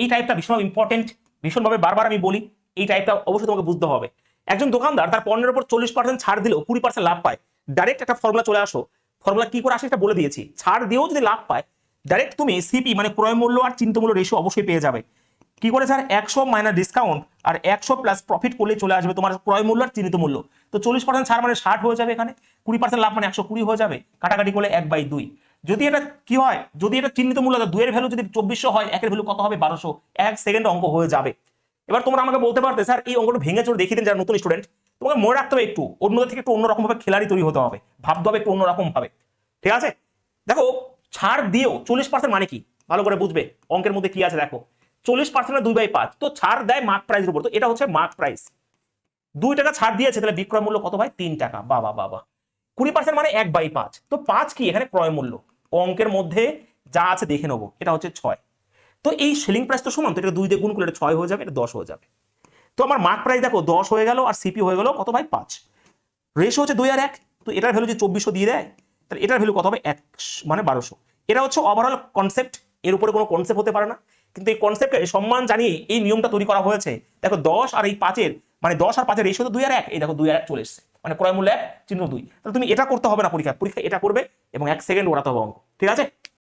এই টাইপটা ভীষণ ইম্পর্টেন্ট, ভীষণভাবে বারবার আমি বলি, এই টাইপটা অবশ্যই তোমাকে বুঝতে হবে। একজন দোকানদার তার পণ্যের উপর 40% ছাড় দিলেও 20% লাভ পায়, ডাইরেক্ট একটা ফর্মুলা চলে আসো, ফর্মুলা কি করে আসে এটা বলে দিয়েছি। ছাড় দিয়েও যদি লাভ পায়, ডাইরেক্ট তুমি সিপি মানে ক্রয় মূল্য আর চিন্তা মূল্য রেশিও অবশ্যই পেয়ে যাবে। কি করে স্যার? 100 মাইনাস ডিসকাউন্ট আর 100 প্লাস প্রফিট করলে চলে আসবে তোমার ক্রয় মূল্য আর চিহ্নিত মূল্য। তো 40% ছাড় মানে 60 হয়ে যাবে, এখানে 20% লাভ মানে 120 হয়ে যাবে, কাটাকাটি করলে 1/2। যদি এটা কি হয়, যদি এটা চিহ্নিত মূল্য, 2 এর ভ্যালু যদি 2400 হয়, 1 এর ভ্যালু কত হবে? 1200। 1 সেকেন্ড অঙ্ক হয়ে যাবে। এবার তোমরা আমাকে বলতে পারতে স্যার এই অঙ্কটা ভেঙে চলে দেখিয়ে দিন, যারা নতুন স্টুডেন্ট, তোমাকে মনে রাখতে হবে একটু অন্যদের থেকে একটু অন্যরকম ভাবে খেলাড়ি তৈরি হতে হবে, ভাবতে হবে একটু অন্যরকম ভাবে, ঠিক আছে? দেখো ছাড় দিয়েও 40% মানে কি ভালো করে বুঝবে, অঙ্কের মধ্যে কি আছে দেখো। 40% 2/5, তো ছাড় দেয় মার্ক প্রাইসের উপর, তো এটা হচ্ছে মার্ক প্রাইস। 2 টাকা ছাড় দিয়েছে, তাহলে বিক্রয় মূল্য কত ভাই? 3 টাকা। বাবা বাবা। 20% মানে 1/5, তো 5 কি এখানে? ক্রয় মূল্য। অঙ্কের মধ্যে যা আছে দেখে নেবো, এটা হচ্ছে 6। তো এই সেলিং প্রাইস তো সমান, তো এটা 2 দিয়ে গুণ করলে এটা 6 হয়ে যাবে, এটা 10 হয়ে যাবে। তো আমার মার্ক প্রাইস দেখো 10 হয়ে গেল, আর সিপি হয়ে গেল কত ভাই? 5। রেশিও হচ্ছে 2 আর 1, তো এটার ভ্যালু যদি 2400 দিয়ে দেয়, তাহলে এটার ভ্যালু কত হবে? 1 মানে 1200। এটা হচ্ছে ওভারঅল কনসেপ্ট, এর উপরে কোনো কনসেপ্ট হতে পারে না, কিন্তু এই কনসেপ্টে সম্মান জানিয়ে এই নিয়মটা তৈরি করা হয়েছে। দেখো 10 আর এই 5 এর মানে 10 আর 5 এর রেশিও তো 2 আর 1, এই দেখো 2 আর 1 চলে এসেছে, মানে ক্রয় মূল্য 1 চিহ্ন 2। তাহলে তুমি এটা করতে হবে না, পরীক্ষা এটা করবে এবং 1 সেকেন্ড ওড়াতে হবে অঙ্ক, ঠিক আছে?